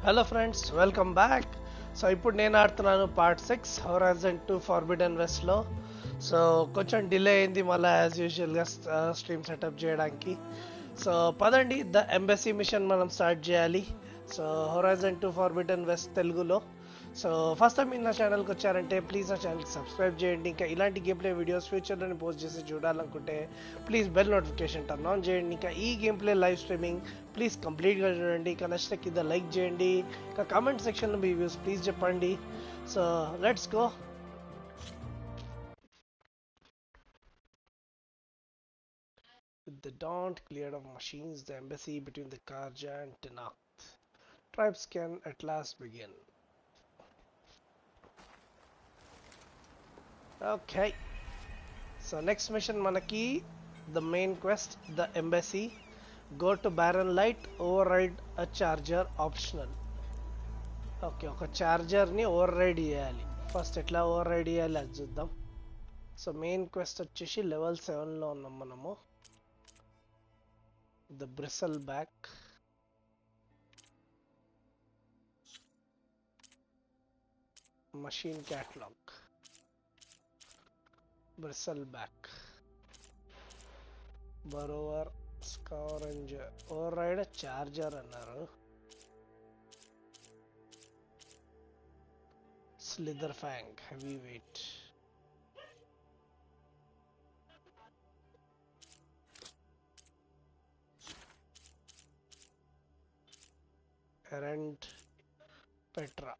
Hello friends, welcome back. So ఇప్పుడు నేను ఆడుతున్నాను పార్ట్ 6 హొరైజన్ 2 ఫార్బిడన్ వెస్ట్లో. సో కొంచెం డిలే అయింది మళ్ళీ యాజ్ యూజువల్గా స్ట్రీమ్ సెటప్ చేయడానికి. సో పదండి, ద ఎంబసీ మిషన్ మనం స్టార్ట్ చేయాలి. సో హొరైజన్ 2 ఫార్బిడన్ వెస్ట్ తెలుగులో. సో ఫస్ట్ టైం మీరు నా ఛానల్కి వచ్చారంటే ప్లీజ్ నా ఛానల్కి సబ్స్క్రైబ్ చేయండి. ఇంకా ఇలాంటి గేమ్ ప్లే వీడియోస్ ఫ్యూచర్లో పోస్ట్ చేసి చూడాలనుకుంటే please bell notification turn on చేయండి. ఇంకా ఈ game play live streaming please కంప్లీట్గా చూడండి. ఇంకా నచ్చితే కింద లైక్ చేయండి. ఇంకా కామెంట్ సెక్షన్లో మీ వ్యూస్ ప్లీజ్ చెప్పండి. So let's go. With the dawn cleared of machines, the embassy between the Karja and Tanakt tribes can at last begin. Okay. So next mission manaki the main quest, the embassy. Go to Barren Light, override a charger optional. Okay, ఒక charger ని override చేయాలి. First ఎట్లా override చేయాలి అది చూద్దాం. So main quest వచ్చేసి level 7 లో ఉన్నాం మనము. The bristleback, machine catalogue, bristleback, burrower, scavenger, override charger అన్నారు. Slitherfang, heavyweight, errand, Petra.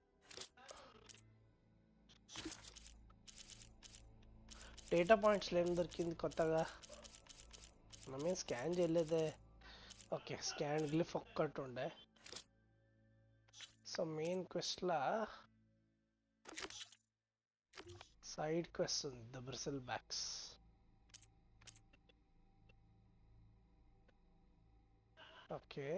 Data points ఏం దొరికింది కొత్తగా? మనమేం స్కాన్ చేయలేదే. ఓకే, స్కాన్ గ్లిఫ్ ఒక్కటి ఉండే. సో మెయిన్ క్వెస్ట్లా సైడ్ క్వెస్ట్ ఉంది, the bristlebacks. Okay,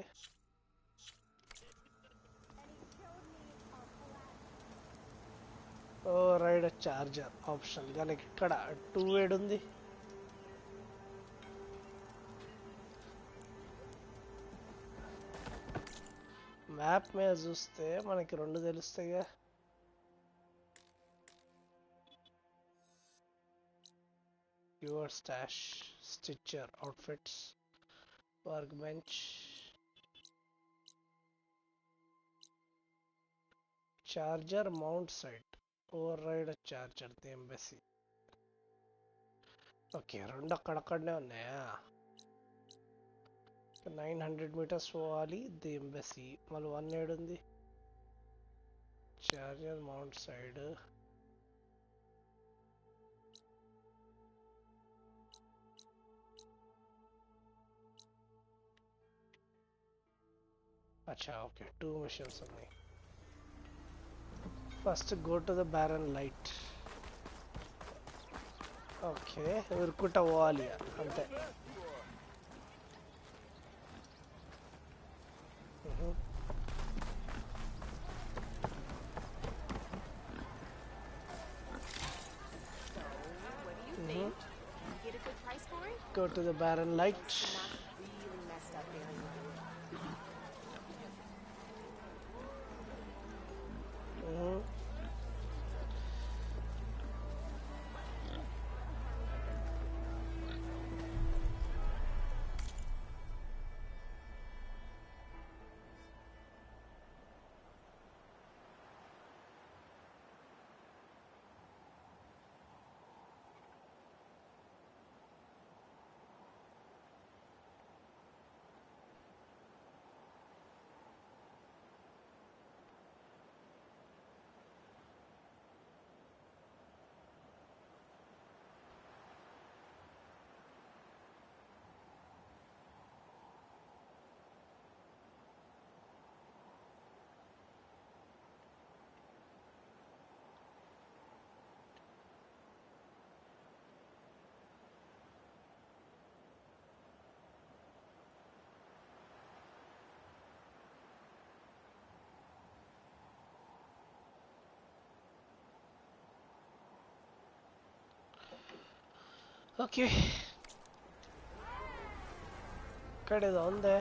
override charger option. కానీ ఇక్కడ 2 వేడ్ ఉంది. మ్యాప్ మీద చూస్తే మనకి 2 తెలుస్తాయిగా. Your stash, stitcher, outfits, workbench, charger mount site, override charger, the embassy. Okay, 2 అక్కడక్కడనే ఉన్నాయా. 900 మీటర్స్ పోవాలి, ది ఎంబసీ. మళ్ళీ 1 ఏడు ఉంది, చార్జర్ మౌంట్ సైడ్. అచ్చా, ఓకే, 2 మిషన్స్ ఉన్నాయి. First go to the barren light. Okay, ఉరుకుంటా పోవాలి అంతే. Go to the barren light. Okay ఇక్కడ ఏదో ఉందే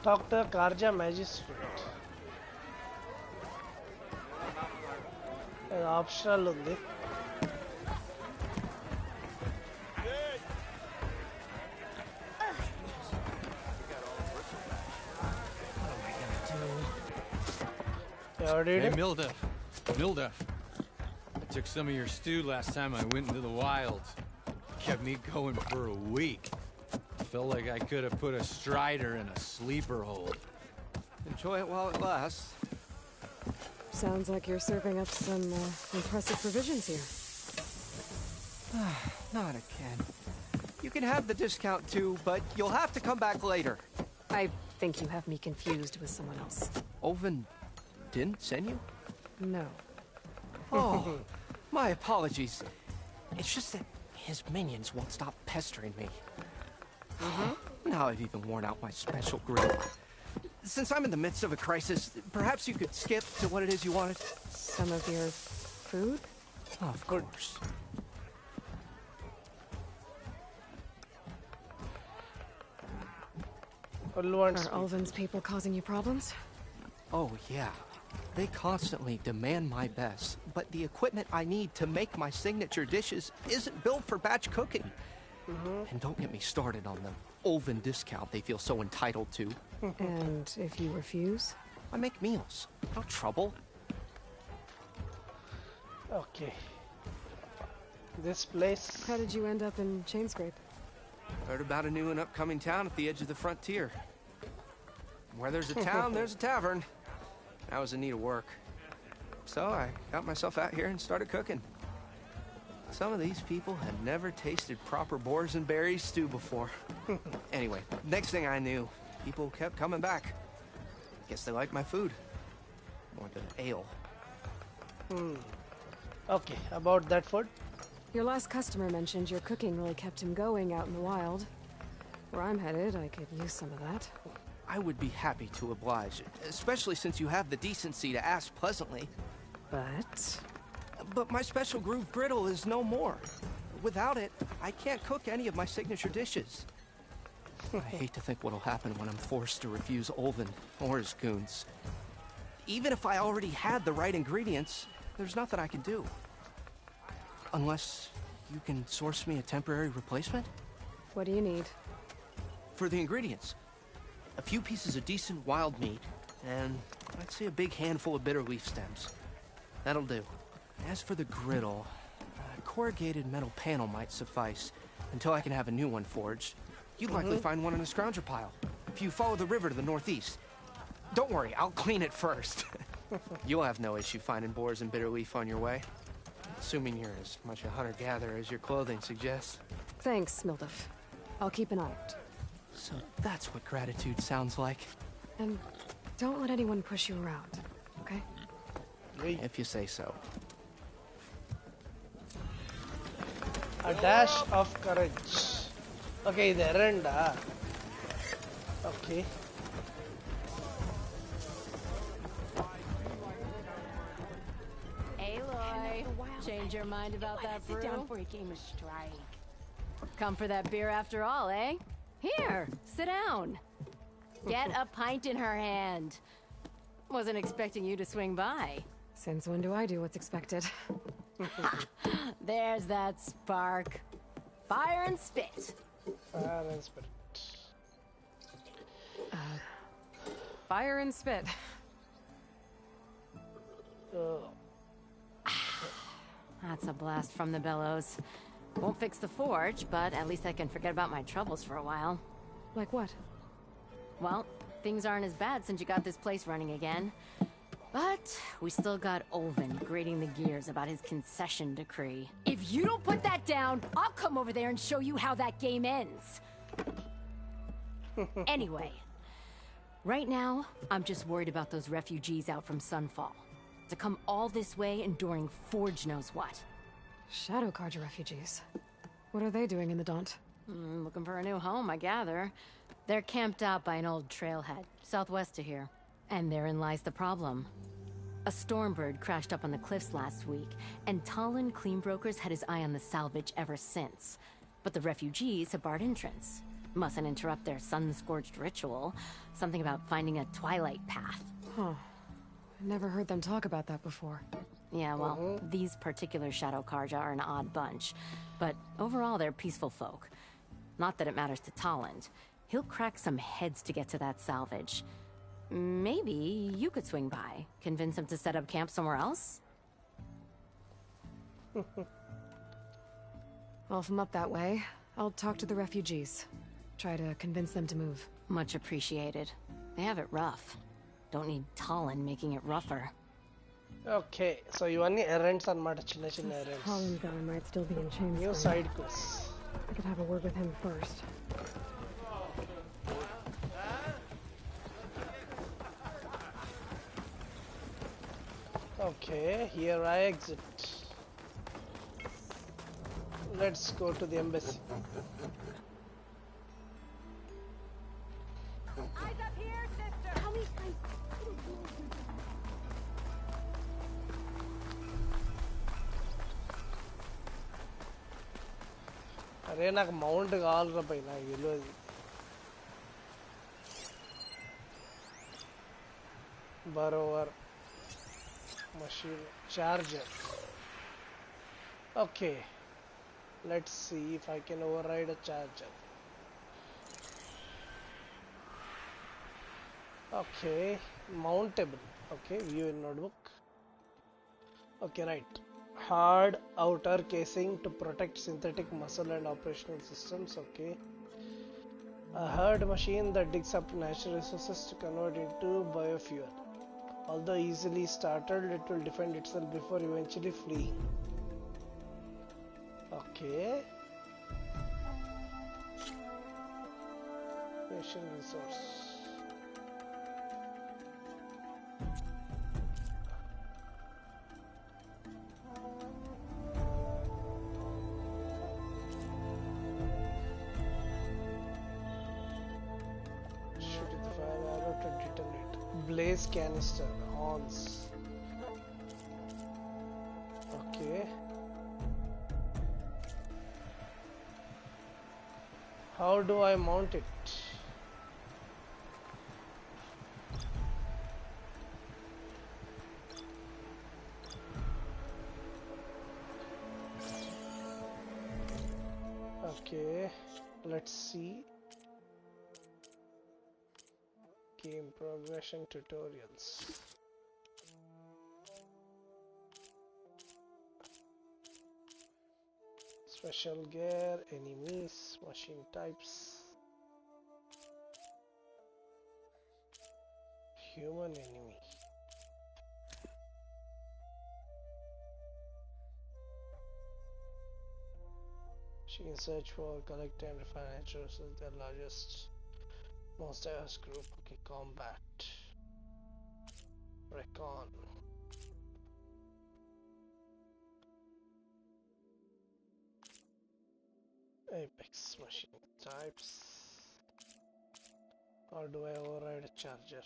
డాక్టర్ కార్జా మ్యాజిస్ట్రేట్ ఏదో ఆప్షనల్ ఉంది Hey, Milda. I took some of your stew last time I went into the wilds. Kept me going for a week. Felt like I could have put a strider in a sleeper hold. Enjoy it while it lasts. Sounds like you're serving up some impressive provisions here. Not again. You can have the discount too, but you'll have to come back later. I think you have me confused with someone else. Oven didn't send you? No. Oh, my apologies. It's just that his minions won't stop pestering me. Now I've even worn out my special grill. Since I'm in the midst of a crisis, perhaps you could skip to what it is you wanted? Some of your food? Of course. Are Ulvin's people causing you problems? Oh, yeah. They constantly demand my best, but the equipment I need to make my signature dishes isn't built for batch cooking. And don't get me started on the Ulvin discount they feel so entitled to. And if you refuse? I make meals. No trouble. Okay. This place. How did you end up in Chainscrape? Heard about a new and upcoming town at the edge of the frontier. Where there's a town, there's a tavern. I was in need of work. So I got myself out here and started cooking. Some of these people had never tasted proper boars and berries stew before. Anyway, next thing I knew, people kept coming back. Guess they liked my food. More than ale. Okay, about that food. Your last customer mentioned your cooking really kept him going out in the wild. Where I'm headed, I could use some of that. I would be happy to oblige, especially since you have the decency to ask pleasantly. But my special groove griddle is no more. Without it, I can't cook any of my signature dishes. I hate to think what'll happen when I'm forced to refuse Ulvin or his goons. Even if I already had the right ingredients, there's nothing I can do. Unless you can source me a temporary replacement? What do you need? For the ingredients, a few pieces of decent wild meat, and I'd say a big handful of bitter leaf stems. That'll do. As for the griddle, a corrugated metal panel might suffice until I can have a new one forged. You'd likely find one in a scrounger pile if you follow the river to the northeast. Don't worry, I'll clean it first. You'll have no issue finding boars and bitter leaf on your way. Assuming you're as much a hunter-gatherer as your clothing suggests. Thanks, Milduf. I'll keep an eye out. So that's what gratitude sounds like. And don't let anyone push you around, okay? If you say so. A dash of courage. Okay, the errand. Okay. Aloy, change your mind about that brew? Sit down for a game of strike. Come for that beer after all, eh? Here, sit down. Get a pint in her hand. Wasn't expecting you to swing by. Since when do I do what's expected? There's that spark. Fire and spit. Fire and spit. That's a blast from the bellows. Won't fix the forge, but at least I can forget about my troubles for a while. Like what? Well, things aren't as bad since you got this place running again. But we still got Ulvin grating the gears about his concession decree. If you don't put that down, I'll come over there and show you how that game ends. Anyway, right now, I'm just worried about those refugees out from Sunfall. To come all this way enduring Forge knows what. Shadow Carja refugees. What are they doing in the Daunt? Looking for a new home, I gather. They're camped out by an old trailhead, southwest of here. And therein lies the problem. A stormbird crashed up on the cliffs last week, and Talon Cleanbrokers had his eye on the salvage ever since. But the refugees have barred entrance. Mustn't interrupt their sun-scorched ritual. Something about finding a twilight path. Huh. Never heard them talk about that before. Yeah, well, these particular Shadow Karja are an odd bunch. But overall, they're peaceful folk. Not that it matters to Talland. He'll crack some heads to get to that salvage. Maybe you could swing by, convince him to set up camp somewhere else? Well, if I'm up that way, I'll talk to the refugees. Try to convince them to move. Much appreciated. They have it rough. Don't need Talon making it rougher. Okay, so ఇవన్నీ errands అన్నమాట, చిన్న చిన్న errands. Talon's guy might still be in chains. New side quests. I could have a word with him first. Okay, here I exit. Let's go to the embassy. Eyes up here, sister! How many times? అరే నాకు mount కావాలరా పై నాకు తెలియదు. బరోవర్ machine charger. Okay, let's see if I can override a charger. Okay, mountable. Okay, view in notebook. Okay, right. Hard outer casing to protect synthetic muscle and operational systems. Okay, a herd machine that digs up natural resources to convert into biofuel. Although easily startled, it will defend itself before eventually fleeing. Okay. Mission resource. Shoot it the fire arrow to detonate. Blaze canister, horns. Okay. How do I mount it? Okay, let's see. Game progression tutorials. Special gear, enemies, machine types, human enemy. Machine search for, collect and refine natural resources, their largest, most diverse group. Okay, combat, recon. Apex, machine types. Or do I override a charger?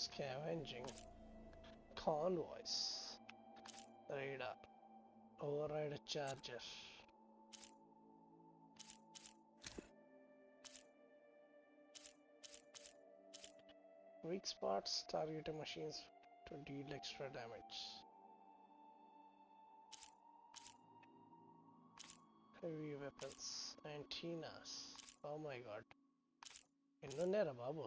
Scavenging, convoys, radar, override a charger. Weak spots, target machines to deal extra damage. Heavy weapons, antennas. Oh my god. ఎన్నున్నారా Babu?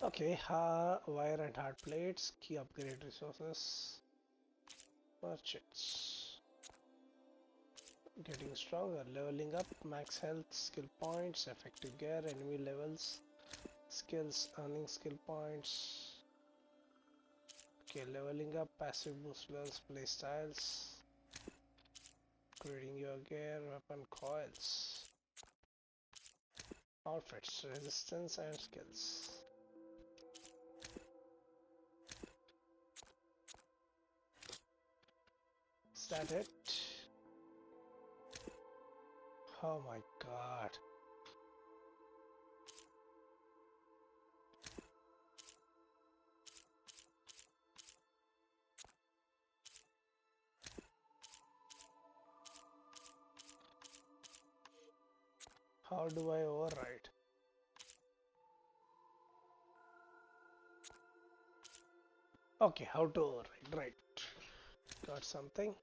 Okay, wire and hard plates, key upgrade resources, merchants. Getting stronger, leveling up, max health, skill points, effective gear, enemy levels, skills, earning skill points. Okay, leveling up, passive boost levels, play styles. Upgrading your gear, weapon coils, outfits, resistance and skills. Is that it? Oh my god. How do I override? Okay, how to override, right. Got something.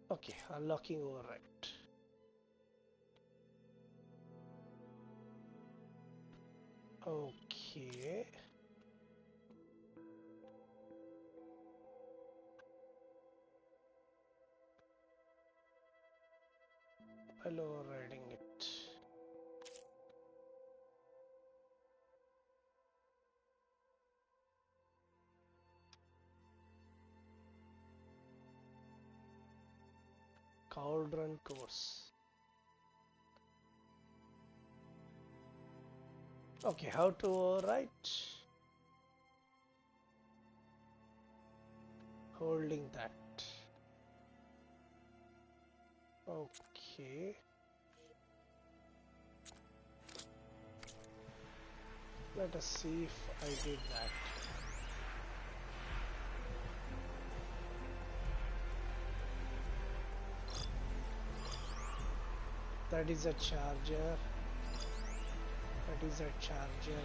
Okay, unlocking override. Okay. While overriding it. Cauldron course. Okay, how to override? Holding that. Okay. Let us see if I did that. That is a charger. That is a charger.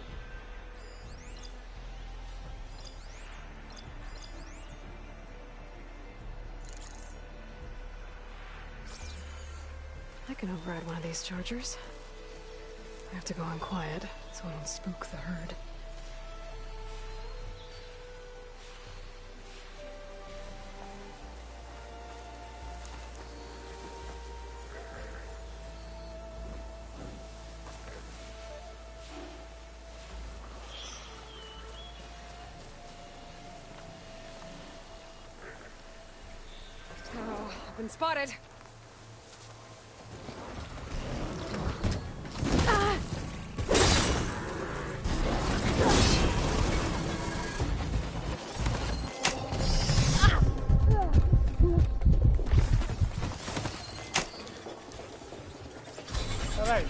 I can override one of these chargers. I have to go on quiet, so I don't spook the herd. Oh, I've been spotted. Alright.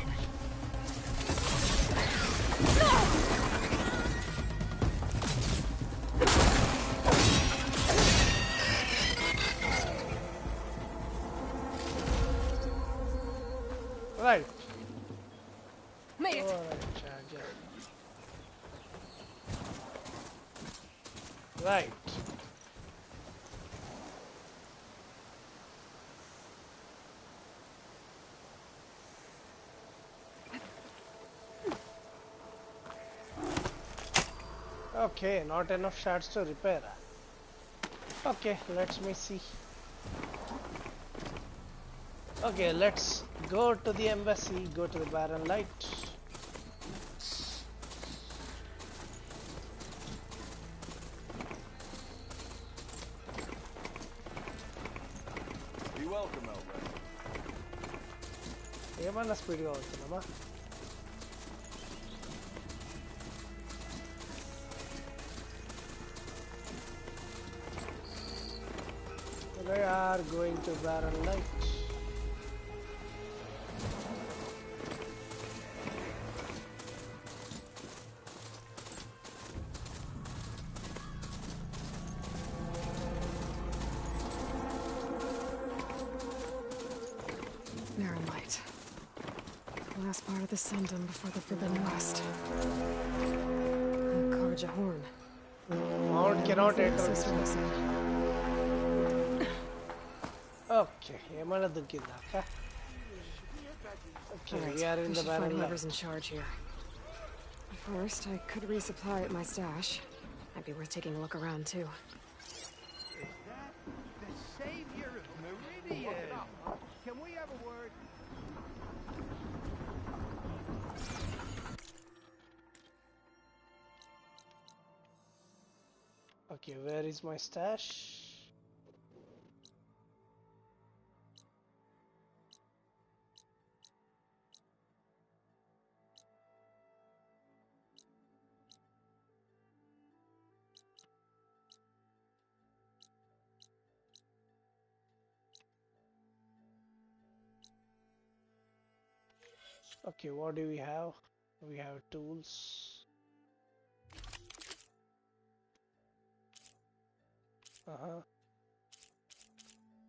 Right. Made it. Alright, charger. Right. Okay, not enough shards to repair. Okay, let me see. Okay, let's go to the embassy, go to the barren light. Be welcome, Elbreth. ఏమన్నా స్పీడ్గా అవుతున్నామా? We are going to barren light. Barren light. The last part of the Sundom before the Forbidden West. The Karja horn. Mount cannot enter This this is one. Okay, ఏమన్నా దొరికిందా అక్క? Okay, we are in I the should barren find light. whoever's in charge here. First, I could resupply at my stash. Might be worth taking a look around too. Is that the savior of Meridian? Can we have a word? Okay, where is my stash? Okay, what do we have? We have tools.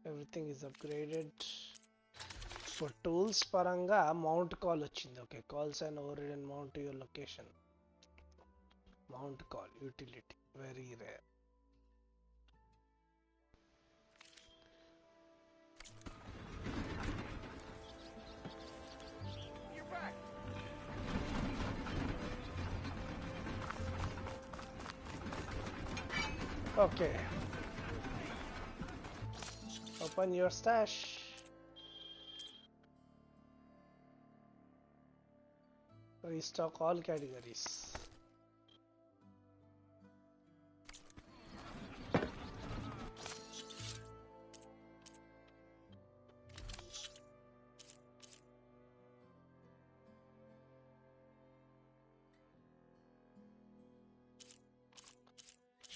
Everything is upgraded. For tools paranga mount call వచ్చింది. Okay, calls an override mount to your location. Mount call utility, very rare. Okay. Open your stash. Restock all categories.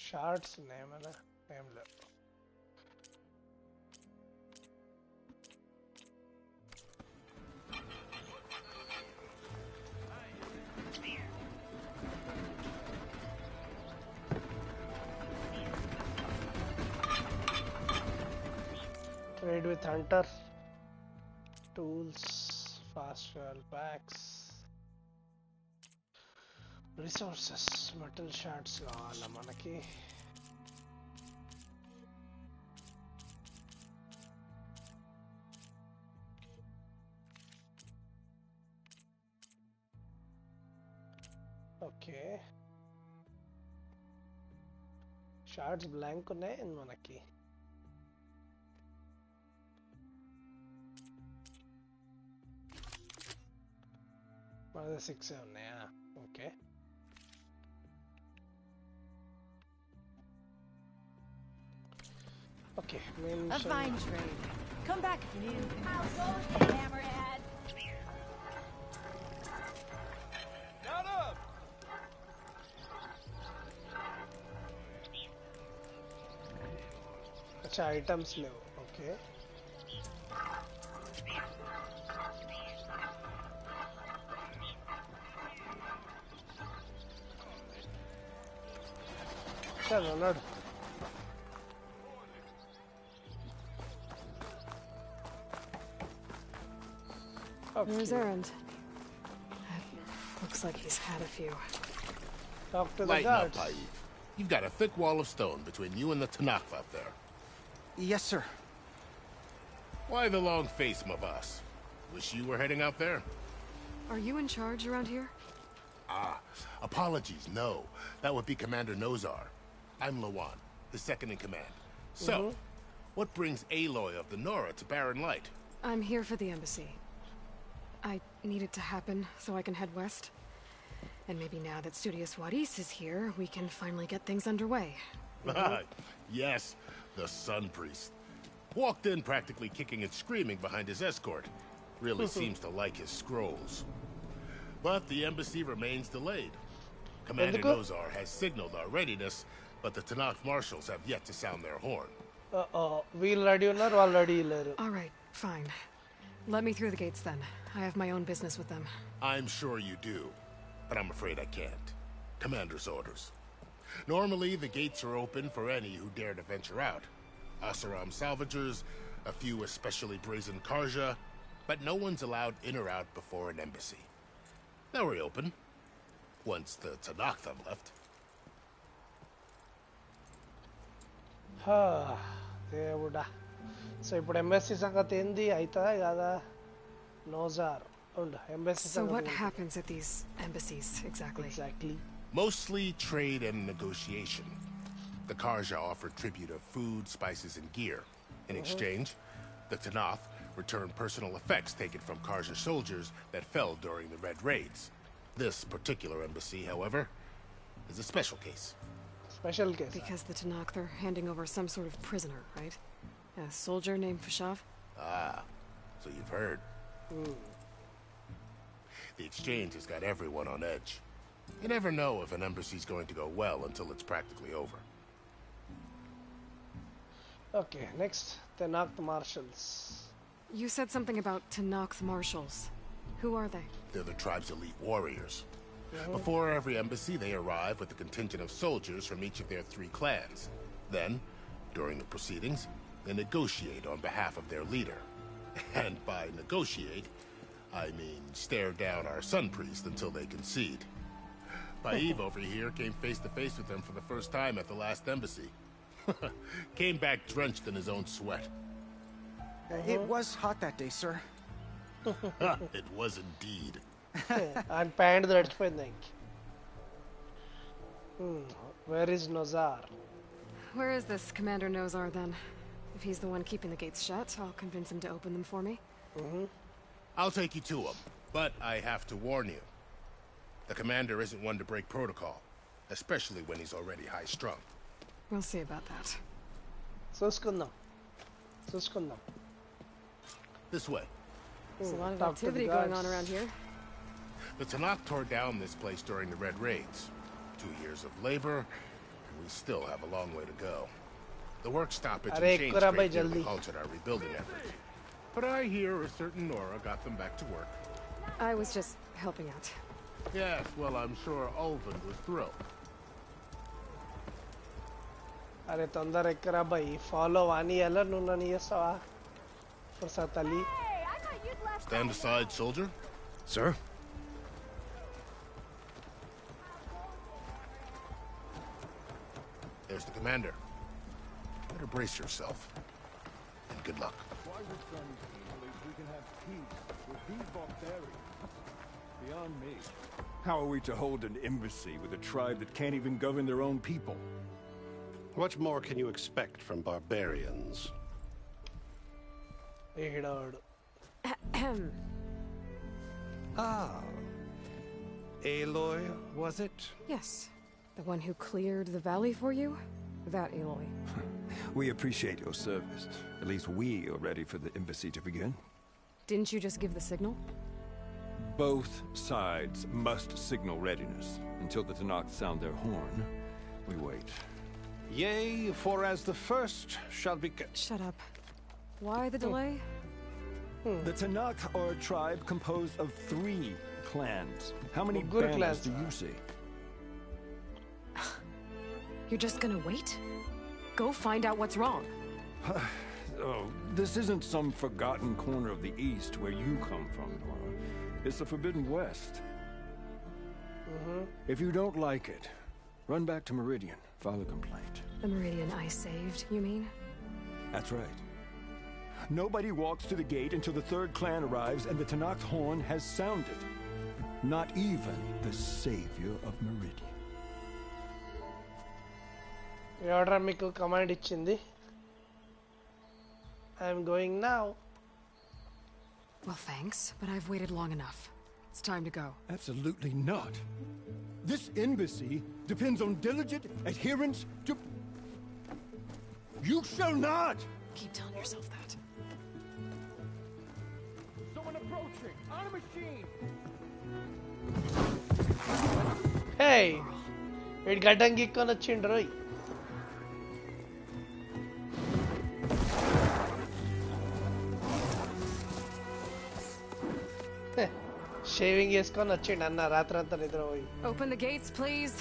Shards name and name level. Trade with hunter. Tools, fast fuel packs. Resources, metal shards కావాలా మనకి. Okay shorts blank ఉన్నాయి మనకి. మనది 6 ఉన్నాయా? Okay. Okay A fine trade. Come back if you need anything. I'll go with you, Hammerhead. Shut up! అచ్చా items లేవు. Okay చలో నడు. Where's Errand? Looks like he's had a few. Talk to the Lighten up, guards. Paik. You've got a thick wall of stone between you and the Tanakh out there. Yes, sir. Why the long face, my boss? Wish you were heading out there? Are you in charge around here? Apologies, no. That would be Commander Nozar. I'm Lawan, the second in command. So, what brings Aloy of the Nora to Barren Light? I'm here for the embassy. I need it to happen so I can head west. And maybe now that Studious Wadis is here, we can finally get things underway. Yes, the Sun Priest. Walked in practically kicking and screaming behind his escort. Really seems to like his scrolls. But the embassy remains delayed. Commander Nozar has signaled our readiness, but the Tanakh marshals have yet to sound their horn. వీళ్ళు ready ఉన్నారు, వాళ్ళు ready లేరు. All right, fine. Let me through the gates then. I have my own business with them. I'm sure you do, but I'm afraid I can't. Commander's orders. Normally, the gates are open for any who dare to venture out. Asaram salvagers, a few especially brazen Karja, but no one's allowed in or out before an embassy. They'll reopen once the Tanakh have left. దేవుడా. So ఇప్పుడు embassy సంగతి ఏంది? అవుతుందా కాదా? నోజార్ ఉండు. Embassy So what సంగతి happens at these embassies exactly? Exactly. Mostly trade and negotiation. The Karja offer tribute of food, spices, and gear. In exchange, the Tanakh return personal effects taken from Karja soldiers that fell during the Red Raids. This particular embassy, however, is a special case. Special case. Because the Tanakh, they're handing over some sort of prisoner, right? A soldier named Fashav? Ah, so you've heard. The exchange has got everyone on edge. You never know if an embassy's going to go well until it's practically over. Okay, next, Telugu marshals. You said something about Tanakh marshals. Who are they? They're the tribe's elite warriors. Before every embassy, they arrive with a contingent of soldiers from each of their 3 clans. Then, during the proceedings, they negotiate on behalf of their leader. And by negotiate, I mean stare down our sun priest until they concede. Paeve over here came face to face with them for the first time at the last embassy. Came back drenched in his own sweat. It was hot that day, sir. It was indeed. And panned తడిచిపోయింది ఇంక. Where is Nozar? Where is this Commander Nozar, then? If he's the one keeping the gates shut, I'll convince him to open them for me. I'll take you to him, but I have to warn you. The commander isn't one to break protocol, especially when he's already high-strung. We'll see about that. చూసుకుందాం చూసుకుందాం. This way. There's a lot of Talk to the activity going on guards. around here. The Tanakh tore down this place during the Red Raids. 2 years of labor, and we still have a long way to go. The work stoppage and Arey, change kura bhai, trade nearly jaldi. halted our rebuilding efforts. But I hear a certain Nora got them back to work. I was just helping out. Yes, well, I'm sure Ulvin was thrilled. అరే తొందర ఎక్కరా bye follow వాని ఎలా నువ్వు నన్ను చేస్తావా ఫుర్సత్ Ali. Hey, I thought you'd left. Stand aside, soldier. Sir? There's the commander. Better brace yourself. And good luck. Why return peacefully if we can have peace with these barbarians? Beyond me. How are we to hold an embassy with a tribe that can't even govern their own people? What more can you expect from barbarians? ఈడవాడు. Ah. Aloy, was it? Yes. The one who cleared the valley for you? That Aloy. We appreciate your service. At least we are ready for the embassy to begin. Didn't you just give the signal? Both sides must signal readiness. Until the Tanakh sound their horn, we wait. Yea, for as the first shall be... Shut up. Why the delay? The Tanakh are a tribe composed of 3 clans. How many Good banners clans. do you see? You're just gonna wait? Go find out what's wrong. Oh, this isn't some forgotten corner of the East where you come from, Nora. It's the Forbidden West. If you don't like it, run back to Meridian, file a complaint. The Meridian I saved, you mean? That's right. Nobody walks to the gate until the 3rd clan arrives and the Tanakh horn has sounded. Not even the savior of Meridian. ఎవడరా మీకు command ఇచ్చింది? I'm going now. Well, thanks, but I've waited long enough. It's time to go. Absolutely not. This embassy depends on diligent adherence to... You shall not! Keep telling yourself that. Someone approaching! On a machine! హే వీడు గడ్డం గీక్కొని వచ్చిండ్రు రోయ్. Shaving చేసుకొని వచ్చిండు అన్న రాత్రంతా నిద్రపోయి. Open the gates, please.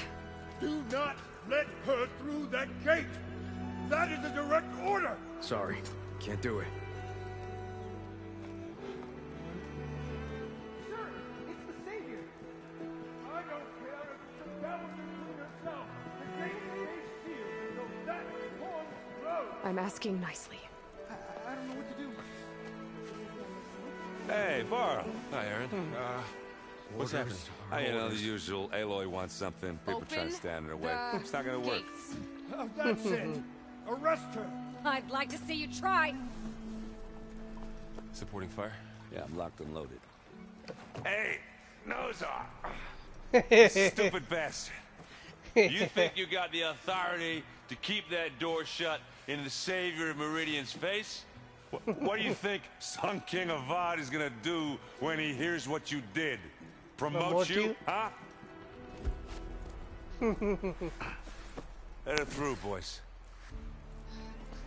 Do not let her through that gate! That is a direct order! Sorry. Can't do it. Sir, it's the Savior! I don't care if it's the devil you yourself! The gate is sealed, so that horn blows! I'm asking nicely. I don't know what to do. Hey, Varl. Hi, Aaron. What's happening? You know, the usual. Aloy wants something. People try to stand in her way. the It's not gonna work. gates. Oh, that's it! Arrest her! I'd like to see you try. Supporting fire? Yeah, I'm locked and loaded. Hey, Nozar! Stupid bastard. You think you got the authority to keep that door shut in the savior of Meridian's face? What do you think Sun King Avad is gonna do when he hears what you did? Promote you? Huh? Let it through, boys.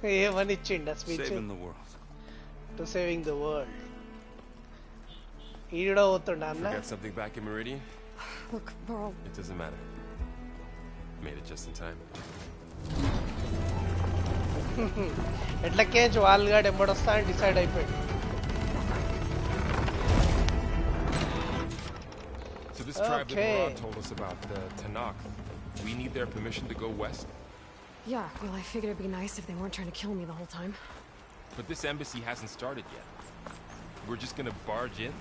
ఏమని ఇచ్చిండ speech Saving the world. To saving the world ఈడ పోతుండ అన్న Forgot something back in Meridian? Look, Varl. It doesn't matter. Made it just in time. ఎట్లకేంచి వాళ్ళుగా ఎంబడొస్తా అని decide అయిపోయాడు. So this tribe that Murad told us about, the Tanakh, we need their permission to go west? Yeah, well, I figured it'd be nice if they weren't trying to kill me the whole time. But this embassy hasn't started yet. We're just gonna barge in?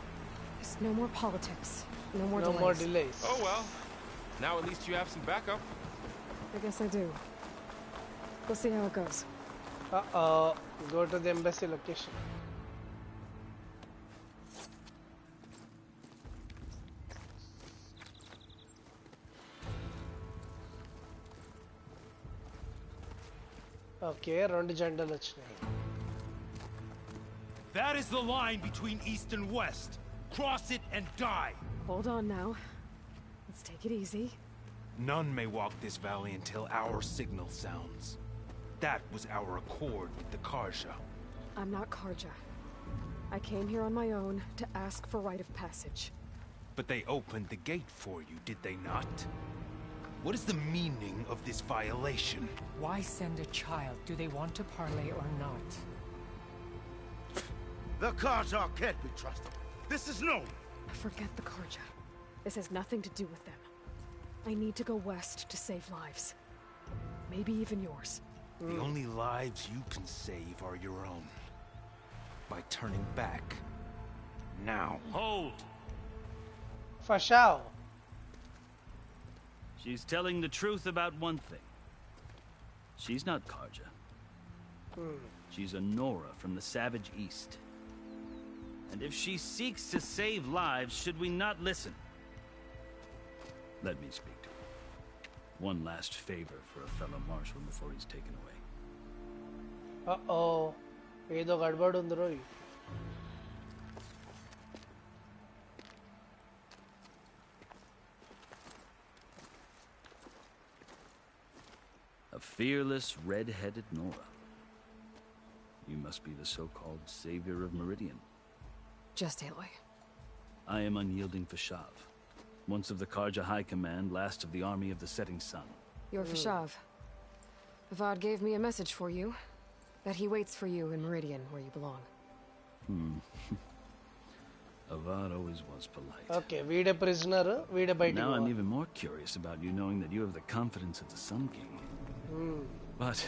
There's no more politics. No more No delays. more delays. Oh well. Now at least you have some backup. I guess I do. We'll see how it goes. Go to the embassy location. Okay, రెండు జెండాలు వచ్చినాయి. That is the line between east and west. Cross it and die. Hold on now. Let's take it easy. None may walk this valley until our signal sounds. That was our accord with the Karja. I'm not Karja. I came here on my own to ask for rite of passage. But they opened the gate for you, did they not? What is the meaning of this violation? Why send a child? Do they want to parley or not? The Karja can't be trusted. This is known. Forget the Karja. This has nothing to do with them. I need to go west to save lives. Maybe even yours. The only lives you can save are your own. By turning back. Now. Hold! Fashao. She's telling the truth about one thing. She's not Karja. She's a Nora from the Savage East. And if she seeks to save lives, should we not listen? Let me speak to her. One last favor for a fellow marshal before he's taken away. ఏదో గడబడి ఉంది రోయ్. A fearless, red-headed Nora. You must be the so-called savior of Meridian. Just Aloy. I am unyielding Fashav. Once of the Karja High Command, last of the army of the setting sun. You're Fashav. Avad gave me a message for you. That he waits for you in Meridian, where you belong. Avad always was polite. Okay, we're a prisoner. We're a biting. Now I'm even more curious about you knowing that you have the confidence of the Sun King. But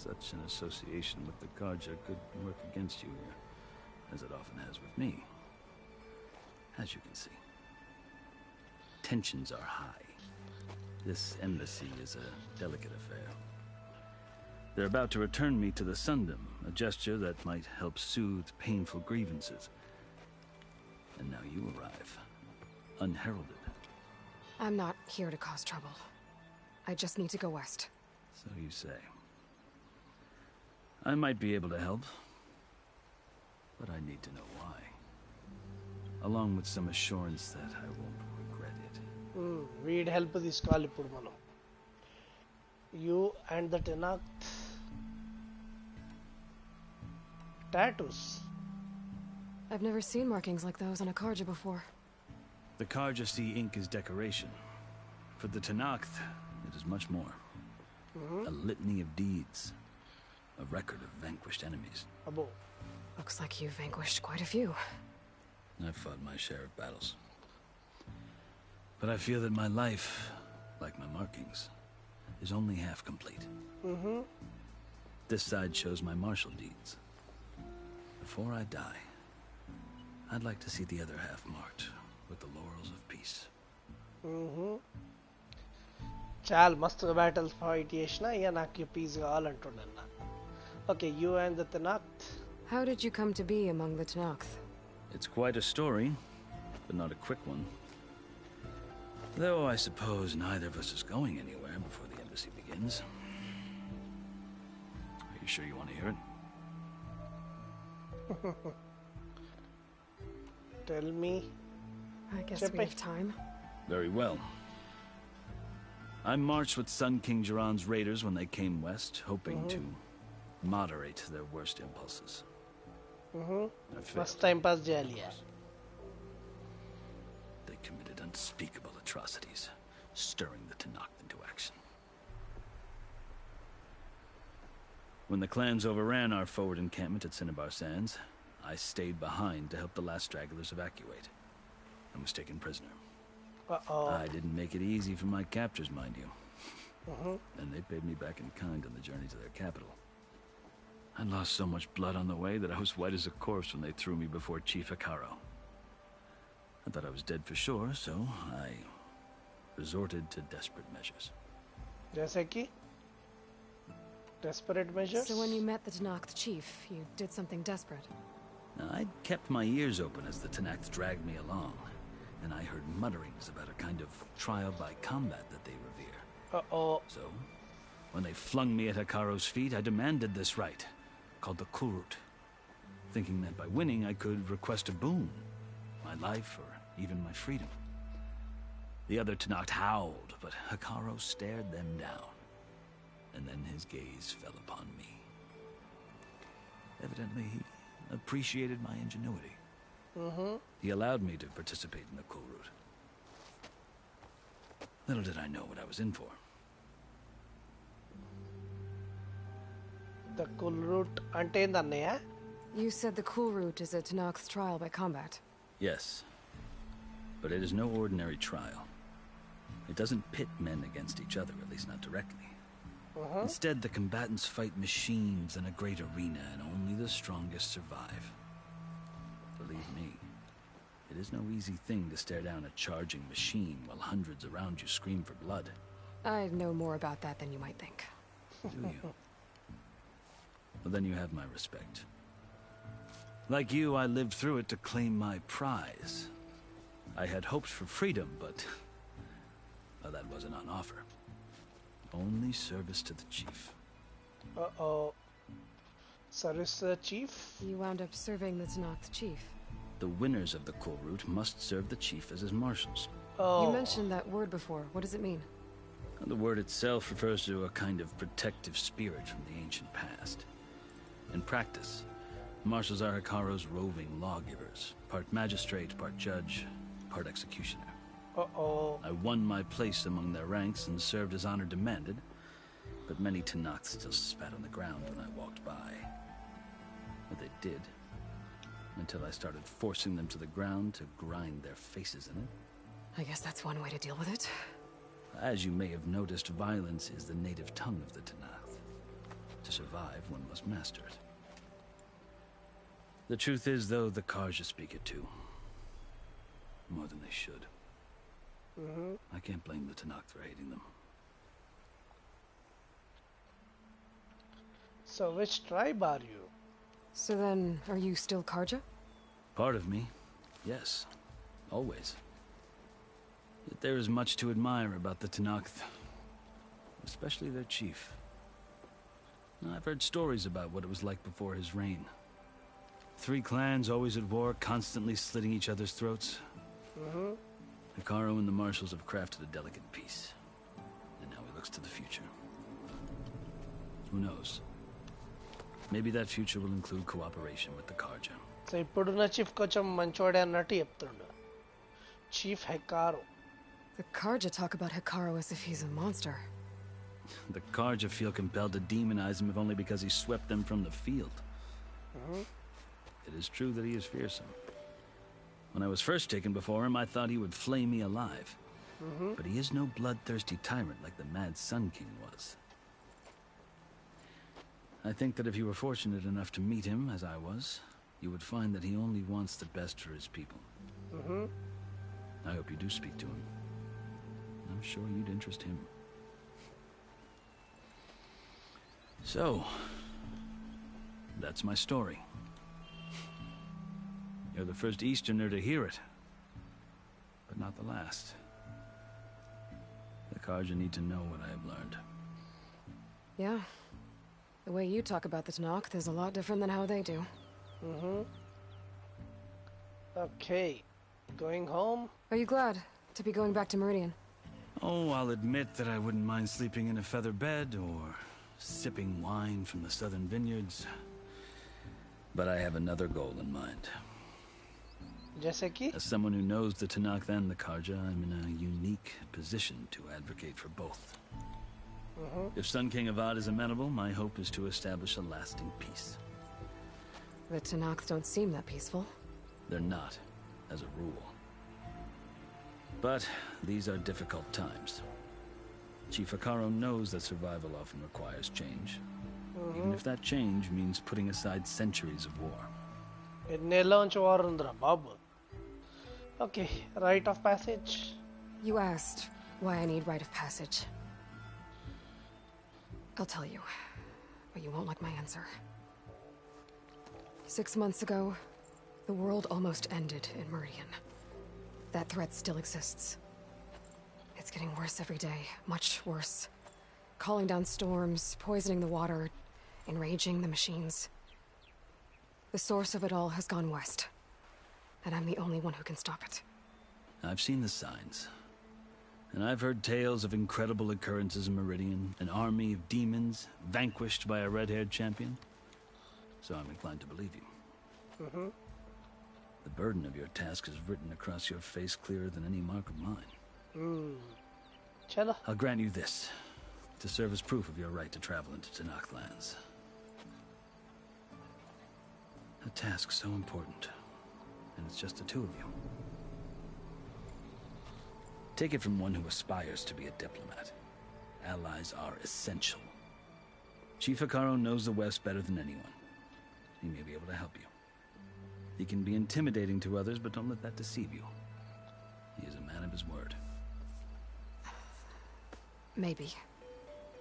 such an association with the Karja could work against you here, as it often has with me. As you can see, tensions are high. This embassy is a delicate affair. They're about to return me to the Sundom, a gesture that might help soothe painful grievances. And now you arrive, unheralded. I'm not here to cause trouble. I just need to go west. So you say. I might be able to help, but I need to know why. Along with some assurance that I won't regret it. We'd help this call ippudu manam. You and the Tanakh. Tattoos. I've never seen markings like those on a Karja before. The Karja see ink as decoration. For the Tanakh, it is much more. A litany of deeds. A record of vanquished enemies. Abo. Looks like you've vanquished quite a few. I've fought my share of battles. But I feel that my life, like my markings, is only half complete. This side shows my martial deeds. Before I die, I'd like to see the other half marked with the laurels of peace. Chal mast battle fight chesna iga naku peace kavalantundana. Okay, you and the Tanakh. How did you come to be among the Tanakh? It's quite a story, but not a quick one. Though I suppose neither of us is going anywhere before the embassy begins. Are you sure you want to hear it? Tell me. I guess we have time. Very well. I marched with Sun King Jiran's raiders when they came west, hoping to moderate their worst impulses. First time pass jali hai. They committed unspeakable atrocities, stirring the Tanakh into action. When the clans overran our forward encampment at Cinnabar Sands, I stayed behind to help the last stragglers evacuate, and was taken prisoner. I didn't make it easy for my captors, mind you. And they paid me back in kind on the journey to their capital. I lost so much blood on the way that I was white as a corpse when they threw me before Chief Hekaro. I thought I was dead for sure, so I resorted to desperate measures. Jaise ki? Desperate measures? So when you met the Tanakh chief, you did something desperate. Now, I'd kept my ears open as the Tanakh dragged me along, and I heard mutterings about a kind of trial by combat that they revere. So, when they flung me at Hekaro's feet, I demanded this right, called the Kulrut, thinking that by winning I could request a boon, my life or even my freedom. The other Tanakh howled, but Hekaro stared them down, and then his gaze fell upon me. Evidently, he appreciated my ingenuity. He allowed me to participate in the Kulrut. Little did I know what I was in for. The Kulrut ante endannaya? You said the Kulrut is a Tanakh's trial by combat. Yes, but it is no ordinary trial. It doesn't pit men against each other, at least not directly. Instead, the combatants fight machines in a great arena, and only the strongest survive. Believe me, it is no easy thing to stare down a charging machine while hundreds around you scream for blood. I know more about that than you might think. Do you? Well, then you have my respect. Like you, I lived through it to claim my prize. I had hoped for freedom, but well, that wasn't on offer. Only service to the chief. Service to the chief? You wound up serving the Tanakh chief. The winners of the Kulrut must serve the chief as his marshals. You mentioned that word before. What does it mean? The word itself refers to a kind of protective spirit from the ancient past. In practice, marshals are Hekaro's roving lawgivers, part magistrate, part judge, part executioner. I won my place among their ranks and served as honor demanded, but many Tanakh still spat on the ground when I walked by. But they did, until I started forcing them to the ground to grind their faces in it. I guess that's one way to deal with it. As you may have noticed, violence is the native tongue of the Tanakh. To survive, one must master it. The truth is, though, the Karja speak it too. More than they should. I can't blame the Tanakh for hating them. So which tribe are you? So then, are you still Karja? Part of me, yes. Always. Yet there is much to admire about the Tanakh, especially their chief. I've heard stories about what it was like before his reign. 3 clans always at war, constantly slitting each other's throats. Hekaro and the marshals have crafted a delicate peace. And now he looks to the future. Who knows? Maybe that future will include cooperation with the Karja. So ఇప్పుడున్న chief కొంచెం మంచోడే అన్నట్టు చెప్తుండు. Chief Hekaro. The Karja talk about Hekaro as if he's a monster. The Karja feel compelled to demonize him if only because he swept them from the field. It is true that he is fearsome. When I was first taken before him, I thought he would flay me alive. But he is no bloodthirsty tyrant like the mad Sun King was. I think that if you were fortunate enough to meet him, as I was, you would find that he only wants the best for his people. I hope you do speak to him. I'm sure you'd interest him. So, that's my story. You're the first Easterner to hear it, but not the last. Karja need to know what I have learned. Yeah. The way you talk about the Tanakh is a lot different than how they do. Okay. Going home? Are you glad to be going back to Meridian? Oh, I'll admit that I wouldn't mind sleeping in a feather bed or sipping wine from the southern vineyards. But I have another goal in mind. As someone who knows the Tanakh and the Karja, I'm in a unique position to advocate for both. If Sun King Avad is amenable, my hope is to establish a lasting peace. The Tanakh don't seem that peaceful. They're not, as a rule. But these are difficult times. Chief Akaro knows that survival often requires change. Even if that change means putting aside centuries of war. Okay, rite of passage. You asked why I need rite of passage. I'll tell you, but you won't like my answer. 6 months ago, the world almost ended in Meridian. That threat still exists. It's getting worse every day, much worse. Calling down storms, poisoning the water, enraging the machines. The source of it all has gone west, and I'm the only one who can stop it. I've seen the signs. And I've heard tales of incredible occurrences in Meridian, an army of demons vanquished by a red-haired champion. So I'm inclined to believe you. The burden of your task is written across your face clearer than any mark of mine. I'll grant you this, to serve as proof of your right to travel into Tanakh lands. A task so important, and it's just the two of you. Take it from one who aspires to be a diplomat. Allies are essential. Chief Akaro knows the West better than anyone. He may be able to help you. He can be intimidating to others, but don't let that deceive you. He is a man of his word. Maybe.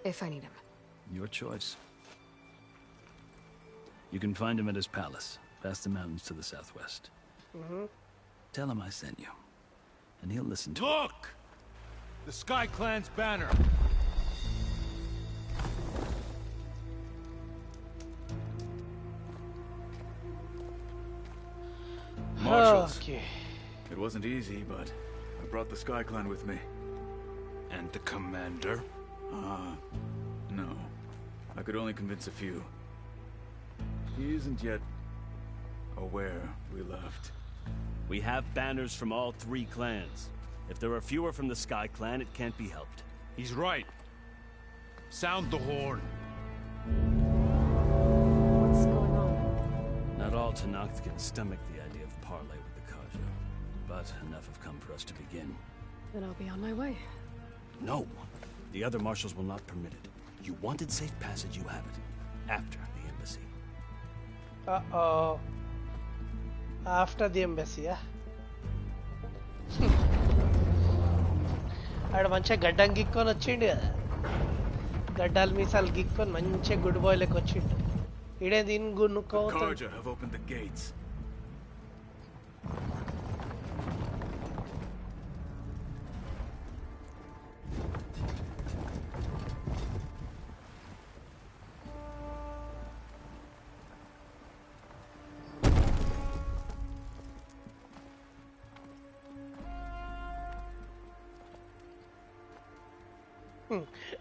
If I need him. Your choice. You can find him at his palace, past the mountains to the southwest. Tell him I sent you, and he'll listen to Look! The Sky Clan's banner! Marshals. Okay. It wasn't easy, but I brought the Sky Clan with me. And the commander? No. I could only convince a few. He isn't yet aware we left. We have banners from all 3 clans. If there are fewer from the Sky Clan, it can't be helped. He's right. Sound the horn. What's going on? Not all Tanakh can stomach the idea of parley with the Karja, but enough have come for us to begin. Then I'll be on my way. No, the other marshals will not permit it. You wanted safe passage, you have it. After the embassy. Uh-oh. After the embassy, yeah? ఆడ మంచిగా గడ్డం గిక్కొని వచ్చిండు కదా గడ్డాలు మీసాలు గిక్కొని మంచిగా good bye లెక్క వచ్చిండు ఈడే దీన్ని గున్నుకోవచ్చు Karja have opened the gates.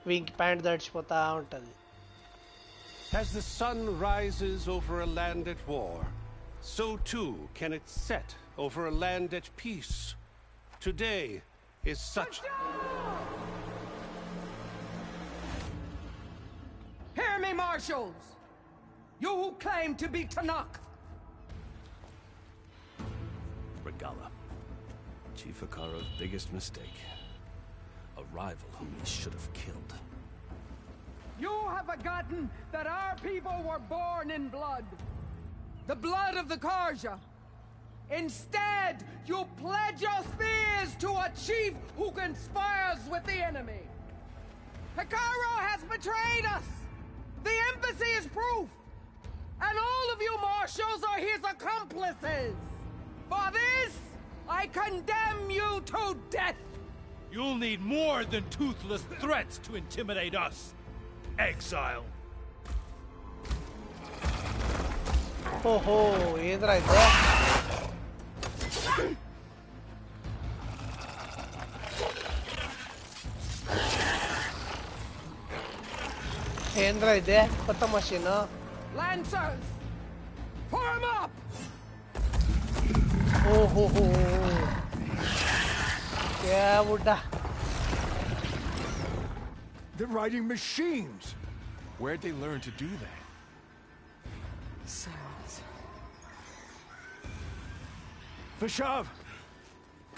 వీంకి ప్యాంట్ దడిచిపోతా ఉంటది. As the sun rises over a land at war, so too can it set over a land at peace. Today is such... Hear me, marshals! You who claim to be Tanakh! Regala. Chief Akaro's biggest mistake. A rival whom he should have killed. You have forgotten that our people were born in blood. The blood of the Karja. Instead, you pledge your spears to a chief who conspires with the enemy. Akaro has betrayed us. The embassy is proof. And all of you marshals are his accomplices. For this, I condemn you to death. You'll need more than toothless threats to intimidate us, exile. ఓహో ఏంద్రా అయితే ఏంద్రా ఇదే కొత్త machine Lancers! Form up! ఓహో క్యా Budda They're riding machines. Where'd they learn to do that? Silence. Vashav,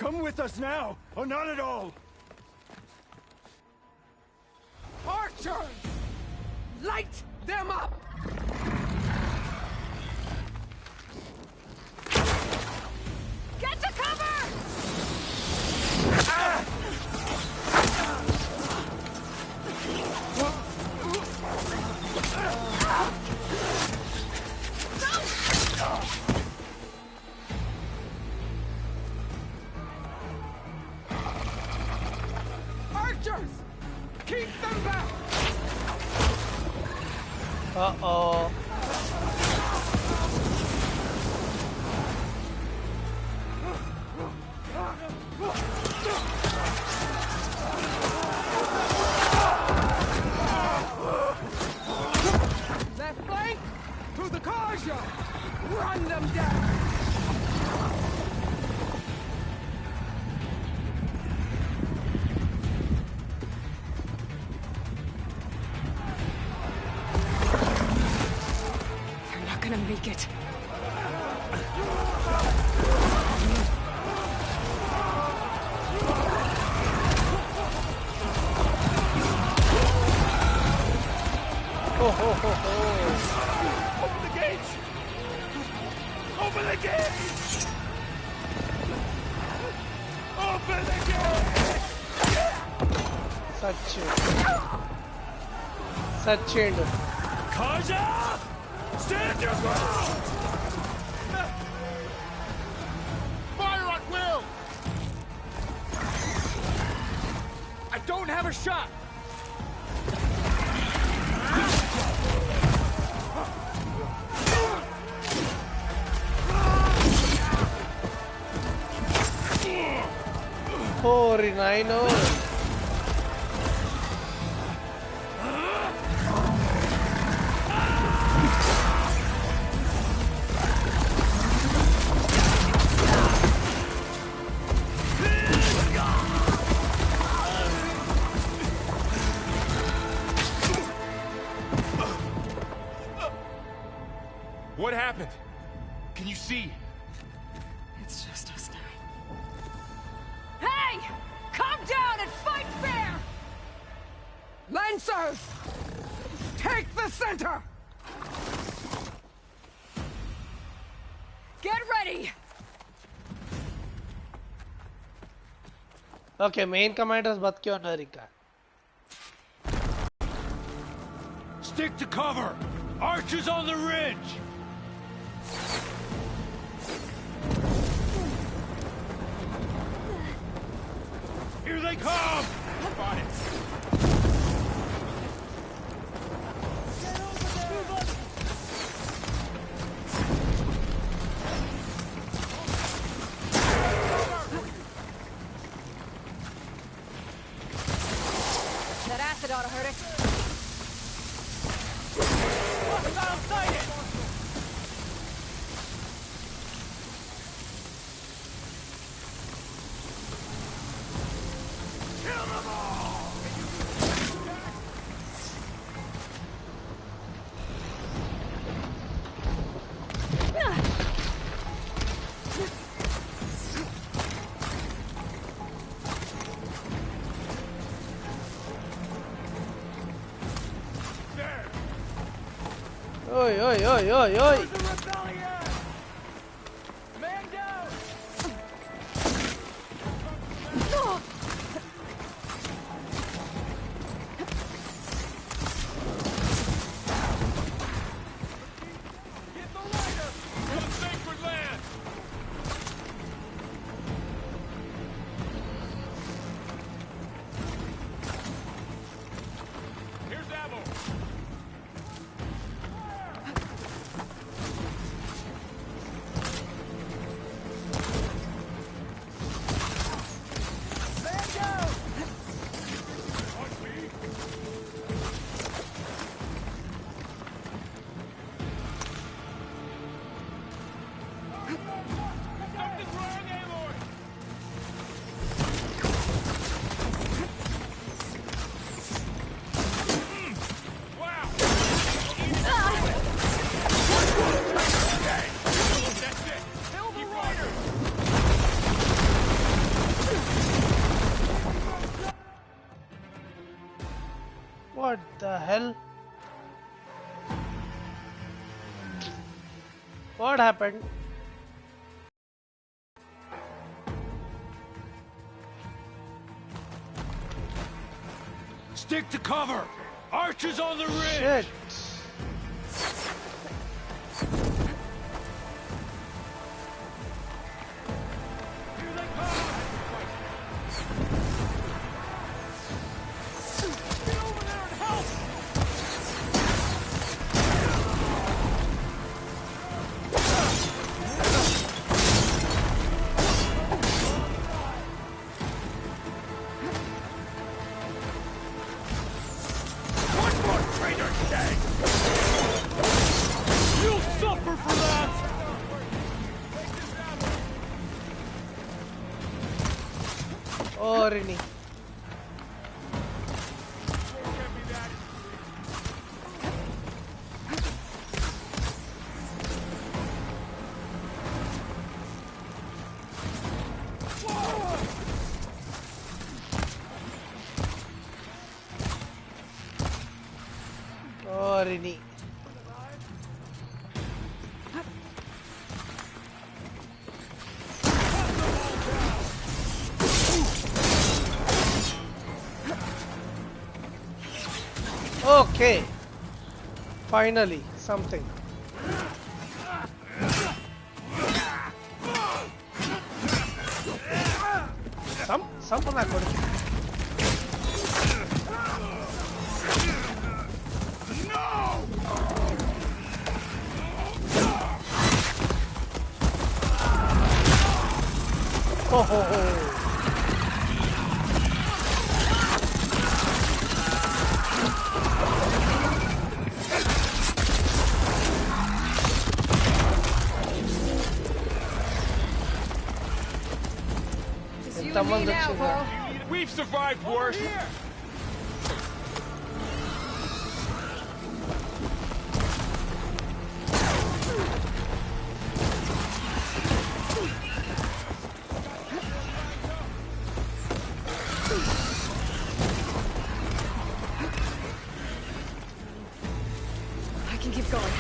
come with us now, or not at all. Archers! Light them up! Get to cover! Archers! Keep them back! Uh-oh. Left flank! To the Karja! Run them down! They're not gonna make it. Open the gates! Open the gates! Open the gates! సచ్చేండు Kaja! Stand your ground! Fire at will! I don't have a shot! ఓరి నాయనో What happened? Can you see? It's just us now. Hey! Calm down and fight fair! Lancers! Take the center! Get ready! Okay main commanders బతికే ఉన్నారు ఇంకా Stick to cover! Archers on the ridge! Here they come! Got it. That acid ought to hurt it. ఓయ్ ఓయ్ ఓయ్ ఓయ్ ఓయ్ Man down! The hell? What happened? Stick to cover! Archers on the ridge! Shit. Orini. Orini. Okay. Finally, something. Something I could. No. Oh. We've survived worse. I can keep going.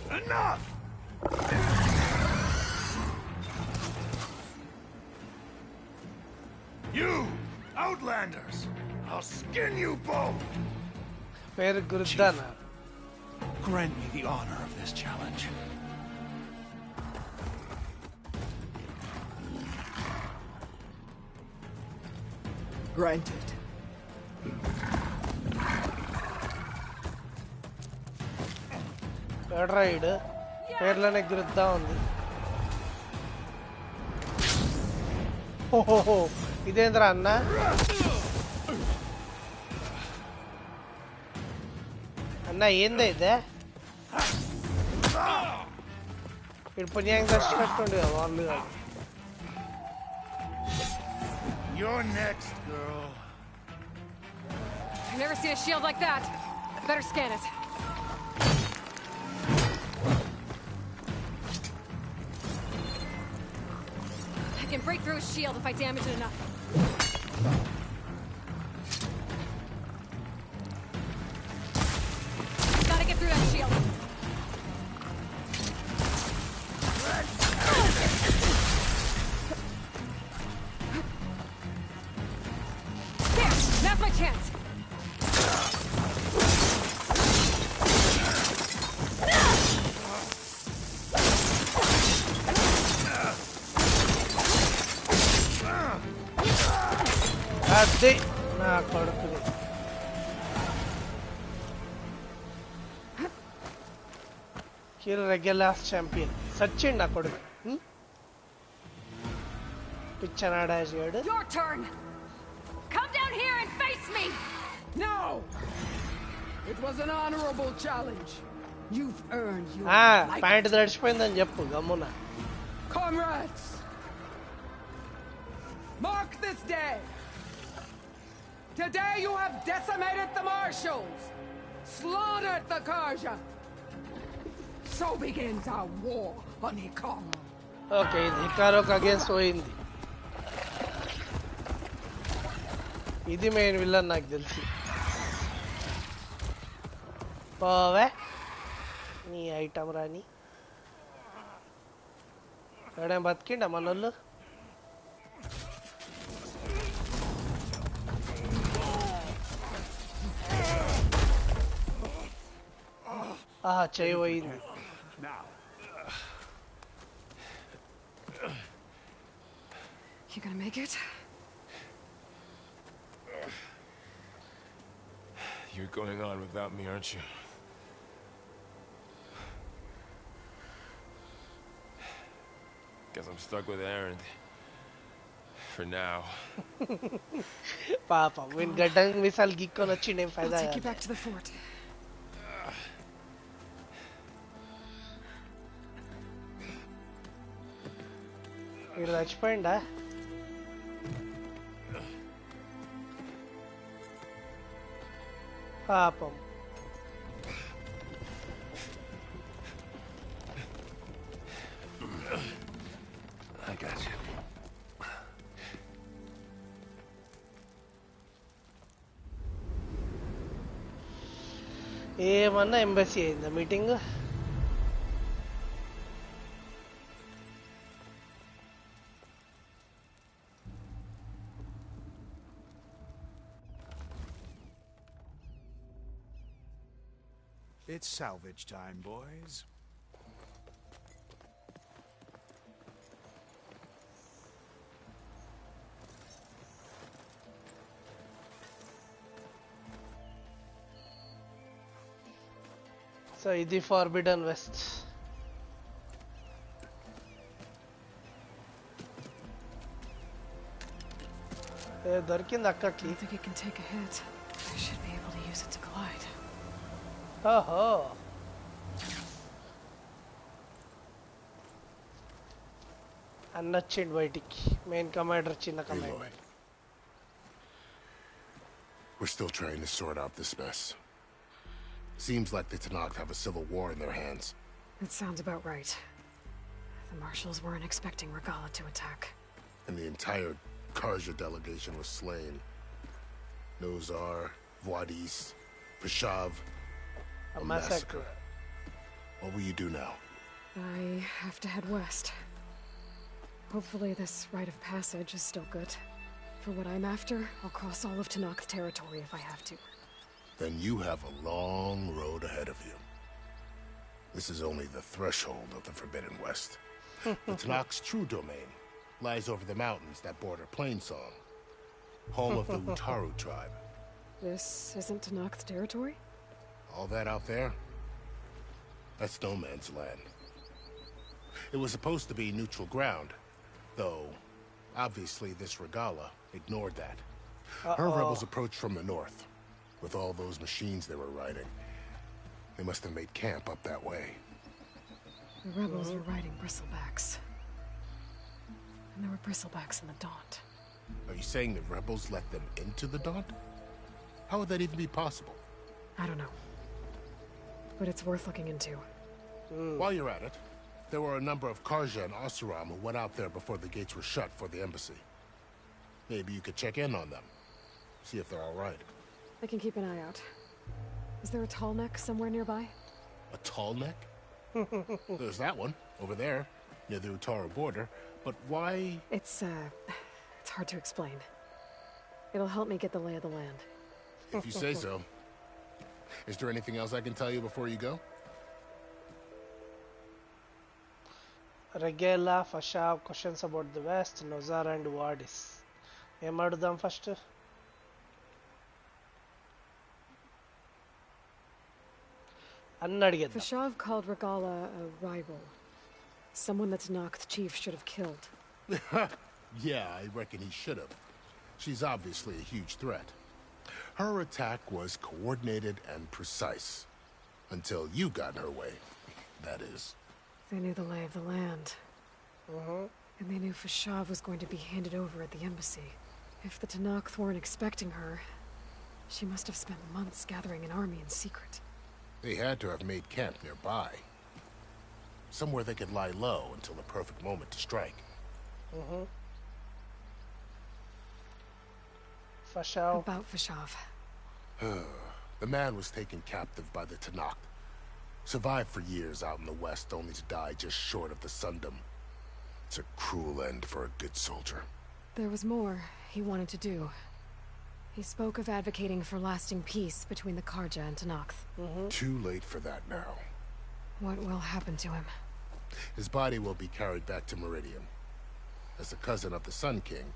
Enough! You, Outlanders! I'll skin you both! Very good done. Grant me the honor of this challenge. Granted. Ride. Airline ఎగురుద్దా ఉంది. ఓహో ఇదేంద్రా అన్న? అన్న ఏందే ఇదే? ఇప్పుడు పుణ్యాంగా దర్శనట్టుండి కదా వాళ్ళు కాదు. You're next, girl. I've never seen a shield like that. Better scan it. I can break through a shield if I damage it enough. Gotta get through that shield. There! Now's my chance! కొడుకుని. Kill Regular's champion. సచ్చిండు నా కొడుకు. పిచ్చనాడా చేయడు. Your turn. Come down here and face me. No. It was an honorable challenge. You've earned your pant తడిచిపోయిందని చెప్పు గమ్మున. Comrades, mark this day. Today you have decimated the marshals, slaughtered the Karja. So begins our war on Hikaru. Okay, Hikaru's against పోయింది. ఇది main villain నాకు తెలిసి. పోవే నీ item రాని. ఎవడేం బతికిండా మనోళ్ళు? చెయ్యి పోయింది. You gonna make it? You're going on without me, aren't you? Guess I'm stuck with Aaron. For now. Papa, when gadang misal gikko na chine fayda. I'll take you back to the fort. You're చచ్చిపోయిండా? పాపం. I got you. ఏమన్నా embassy అయిందా meeting? It's salvage time, boys. So, ఇది Forbidden West. దొరికింది అక్కకి. I think it can take a hit. I should be able to use it to glide. ఓహో. అన్నొచ్చిండు బయటికి. Main commander చిన్న commander. We're still trying to sort out this mess. Seems like the Tanakh have a civil war in their hands. That sounds about right. The marshals weren't expecting Regala to attack. And the entire Karja delegation was slain. Nozar, Vuadis, Vashav. A massacre. What will you do now? I have to head west. Hopefully this rite of passage is still good. For what I'm after, I'll cross all of Tanakh's territory if I have to. Then you have a long road ahead of you. This is only the threshold of the Forbidden West. The Tanakh's true domain lies over the mountains that border Plainsong, home of the Utaru tribe. This isn't Tanakh's territory? All that out there? That's no man's land. It was supposed to be neutral ground, though obviously this Regala ignored that. Her rebels approached from the north, with all those machines they were riding. They must have made camp up that way. The rebels were riding bristlebacks. And there were bristlebacks in the Daunt. Are you saying the rebels let them into the Daunt? How would that even be possible? I don't know. But it's worth looking into. While you're at it, there were a number of Karja and Asuram who went out there before the gates were shut for the embassy. Maybe you could check in on them. See if they're all right. I can keep an eye out. Is there a tall neck somewhere nearby? A tall neck? There's that one, over there, near the Utaru border. But why? It's hard to explain. It'll help me get the lay of the land. If you say so. Is there anything else I can tell you before you go? Regala, Fashav, questions about the West, Nozar and Wadis. ఏం అడుగుదాం first? అన్ని అడిగేద్దాం. Fashav called Regala a rival. Someone that Tanakh chief should have killed. Yeah, I reckon he should have. She's obviously a huge threat. Her attack was coordinated and precise. Until you got in her way, that is. They knew the lay of the land. And they knew Fashav was going to be handed over at the embassy. If the Tanakh weren't expecting her, she must have spent months gathering an army in secret. They had to have made camp nearby. Somewhere they could lie low until the perfect moment to strike. Fashav. About Fashav. The man was taken captive by the Tanakh. Survived for years out in the west, only to die just short of the Sundom. It's a cruel end for a good soldier. There was more he wanted to do. He spoke of advocating for lasting peace between the Karja and Tanakh. Too late for that now. What will happen to him? His body will be carried back to Meridian. As a cousin of the Sun King,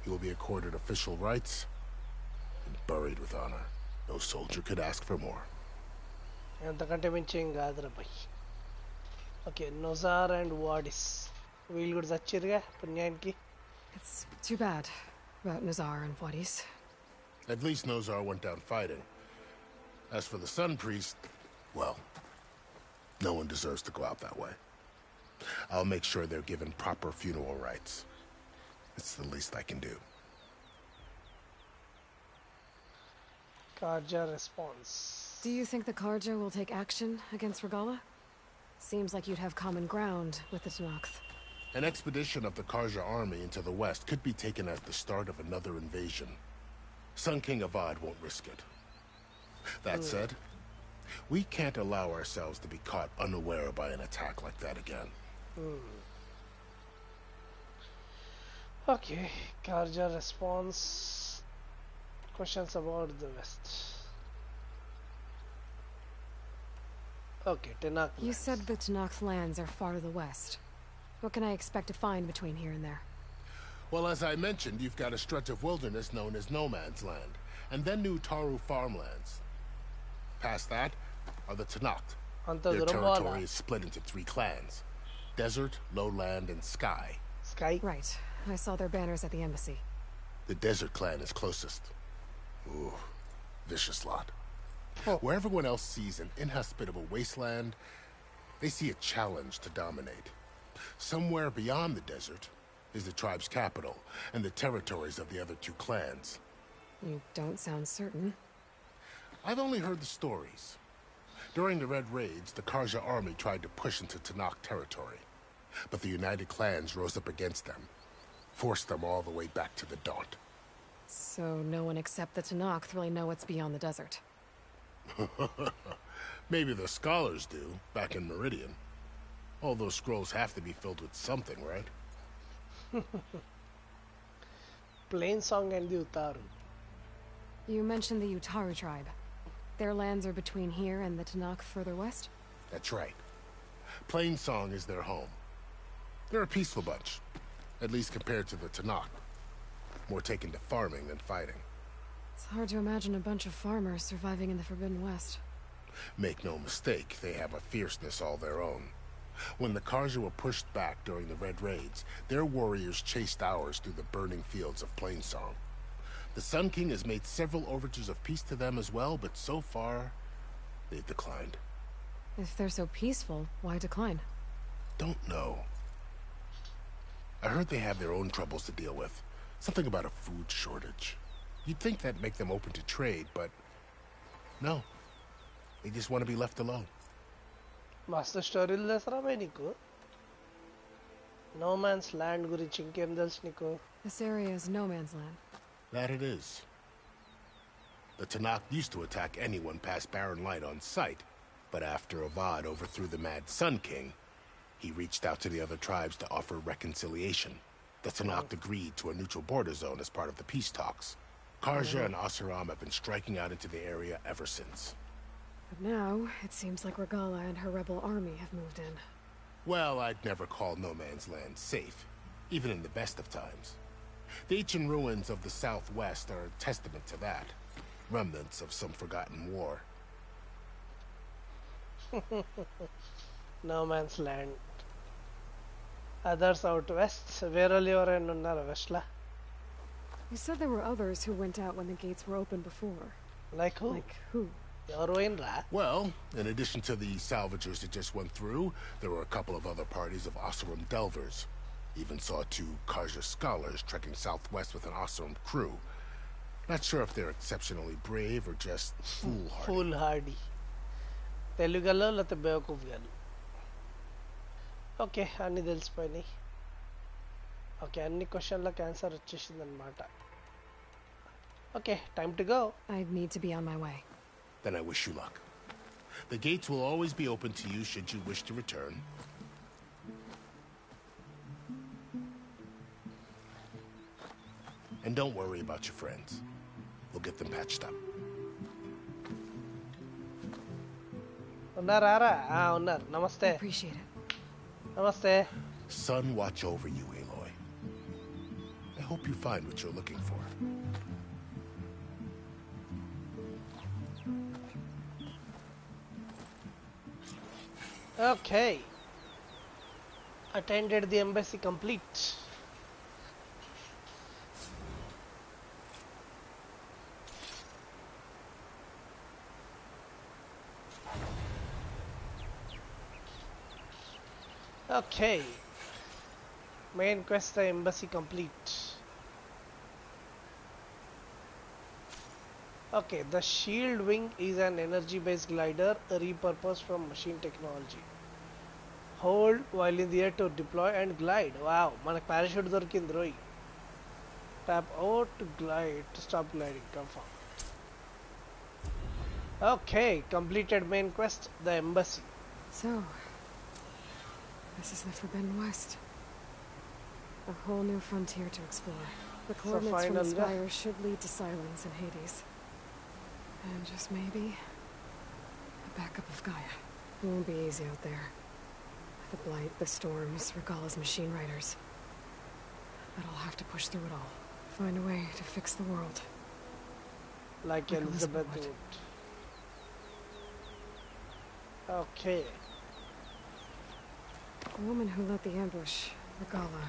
he will be accorded official rights and buried with honor. No soldier could ask for more. ఎంతకంటే మించి ఏం కాదురా భయ్. Okay, నొజార్ and వాడిస్ వీళ్ళు కూడా చచ్చిరుగా పుణ్యానికి. It's too bad about Nazar and Wadis. At least Nozar went down fighting. As for the Sun Priest, well, no one deserves to go out that way. I'll make sure they're given proper funeral rites. It's the least I can do. Karja response. Do you think the Karja will take action against Regala? Seems like you'd have common ground with the Tanakh. An expedition of the Karja army into the west could be taken at the start of another invasion. Sun King Avad won't risk it. That said, we can't allow ourselves to be caught unaware by an attack like that again. Okay, Karja response. Questions about the west. Okay, Tanakh. You said the Tanakh lands are far to the west. What can I expect to find between here and there? Well, as I mentioned, you've got a stretch of wilderness known as No Man's Land, and then New Taru farmlands. Past that are the Tanakh. Their territory is split into 3 clans: Desert, Lowland, and Sky. Sky? Right. I saw their banners at the embassy. The Desert clan is closest. Ooh, vicious lot. Where everyone else sees an inhospitable wasteland, they see a challenge to dominate. Somewhere beyond the desert is the tribe's capital and the territories of the other 2 clans. You don't sound certain. I've only heard the stories. During the Red Raids, the Karja army tried to push into Tanakh territory, but the united clans rose up against them, forced them all the way back to the Daunt. So no one except the Tanakh really know what's beyond the desert. Maybe the scholars do, back in Meridian. All those scrolls have to be filled with something, right? Plain Song and the Utaru. You mentioned the Utaru tribe. Their lands are between here and the Tanakh further west? That's right. Plain Song is their home. They're a peaceful bunch, at least compared to the Tanakh. More taken to farming than fighting. It's hard to imagine a bunch of farmers surviving in the Forbidden West. Make no mistake, they have a fierceness all their own. When the Karja were pushed back during the Red Raids, their warriors chased ours through the burning fields of Plainsong. The Sun King has made several overtures of peace to them as well, but so far, they've declined. If they're so peaceful, why decline? Don't know. I heard they have their own troubles to deal with. Something about a food shortage. You'd think that'd make them open to trade, but no. They just want to be left alone. మస్తు స్టోరీలు తెలుసరా భయ్ నీకు? No man's land గురించి ఇంకేం తెలుసు నీకు? This area is no man's land. That it is. The Tanakh used to attack anyone past Barren Light on sight, but after Avad overthrew the Mad Sun King, he reached out to the other tribes to offer reconciliation. The Tanakh agreed to a neutral border zone as part of the peace talks. Karja and Asuram have been striking out into the area ever since. But now, it seems like Regala and her rebel army have moved in. Well, I'd never call No Man's Land safe, even in the best of times. The ancient ruins of the southwest are a testament to that. Remnants of some forgotten war. No man's land. Others out west. వేరే ఎవరైనా ఉన్నారా వెస్ట్లా? You said there were others who went out when the gates were open before. Like who? Like who? Well, in addition to the salvagers that just went through, there were a couple of other parties of Oseram delvers. Even saw 2 Karja scholars trekking southwest with an Oseram crew. Not sure if they're exceptionally brave or just foolhardy. Foolhardy. తెలుగులో లేకపోతే బేవకూఫ్ గారు. Okay, అన్నీ తెలిసిపోయినాయి. Okay, అన్ని క్వశ్చన్లకు answer వచ్చేసింది అనమాట. Okay, time to go. I need to be on my way. Then I wish you luck. The gates will always be open to you should you wish to return. And don't worry about your friends. We'll get them patched up. ఉన్నారా? ఉన్నారు. నమస్తే. Appreciate it. నమస్తే. Sun watch over you, Aloy. I hope you find what you're looking for. Okay. Attended the embassy complete. Okay. Main quest, the embassy complete. Okay, the shield wing is an energy-based glider repurposed from machine technology. Hold while in the air to deploy and glide. Wow, మనకు parachute దొరికింది రోయ్. Tap O to glide to stop gliding. Confirm. Okay, completed main quest, the embassy. So, this is the Forbidden West. A whole new frontier to explore. The coordinates from the spire should lead to Silence and Hades. And just maybe, a backup of Gaia. It won't be easy out there. The blight, the storms, Regala's machine riders. But I'll have to push through it all. Find a way to fix the world. Like Elizabeth would. Okay. The woman who led the ambush, Regala,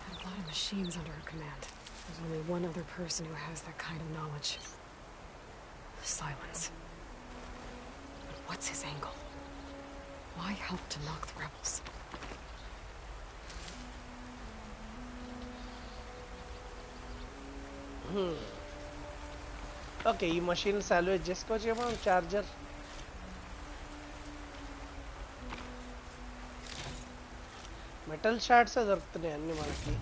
had a lot of machines under her command. There's only one other person who has that kind of knowledge. Silence. But what's his angle? Why help to knock the rebels? Okay, ఈ machine salvage చేసుకోవచ్చేమో charger. Metal shards దొరుకుతున్నాయి అన్ని మనకి.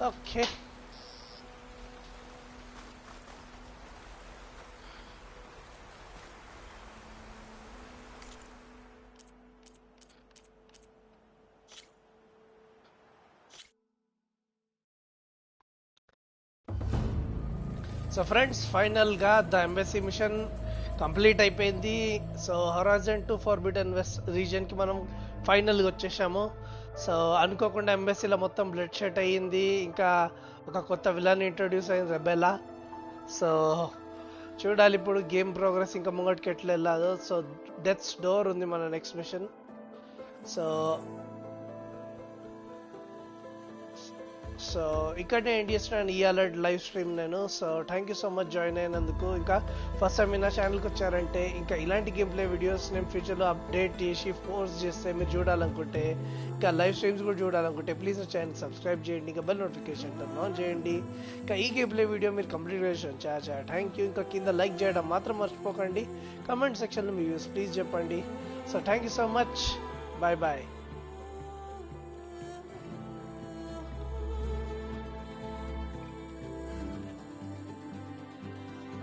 Okay. So friends, ఫైనల్గా the embassy mission complete అయిపోయింది. So Horizon to Forbidden West రీజియన్కి మనం ఫైనల్గా వచ్చేసాము. సో అనుకోకుండా ఎంబసీలో మొత్తం బ్లడ్ షెట్ అయ్యింది. ఇంకా ఒక కొత్త విలన్ ఇంట్రొడ్యూస్ అయింది, రెబెలా. సో చూడాలి ఇప్పుడు గేమ్ ప్రోగ్రెస్ ఇంకా ముంగటికి ఎట్లా వెళ్ళాదో. సో డెత్స్ డోర్ ఉంది మన నెక్స్ట్ మిషన్. సో సో ఇక్కడనే ఎండ్ చేస్తున్నాను ఇవాళ లైవ్ స్ట్రీమ్ నేను. So thank you so much join అయినందుకు. ఇంకా ఫస్ట్ టైం మీరు నా ఛానల్కి వచ్చారంటే ఇంకా ఇలాంటి గేమ్ ప్లే వీడియోస్ నేను ఫ్యూచర్లో అప్డేట్ చేసి ఫోర్స్ చేస్తే మీరు చూడాలనుకుంటే, ఇంకా లైవ్ స్ట్రీమ్స్ కూడా చూడాలనుకుంటే ప్లీజ్ నా ఛానల్ సబ్స్క్రైబ్ చేయండి, ఇంకా బెల్ నోటిఫికేషన్ టర్న్ ఆన్ చేయండి. ఇంకా ఈ గేమ్ ప్లే వీడియో మీరు కంప్లీట్ చేసాను. చాలా థ్యాంక్ యూ. ఇంకా కింద లైక్ చేయడం మాత్రం మర్చిపోకండి. కమెంట్ సెక్షన్లో మీ వ్యూస్ ప్లీజ్ చెప్పండి. So thank you so much. Bye bye.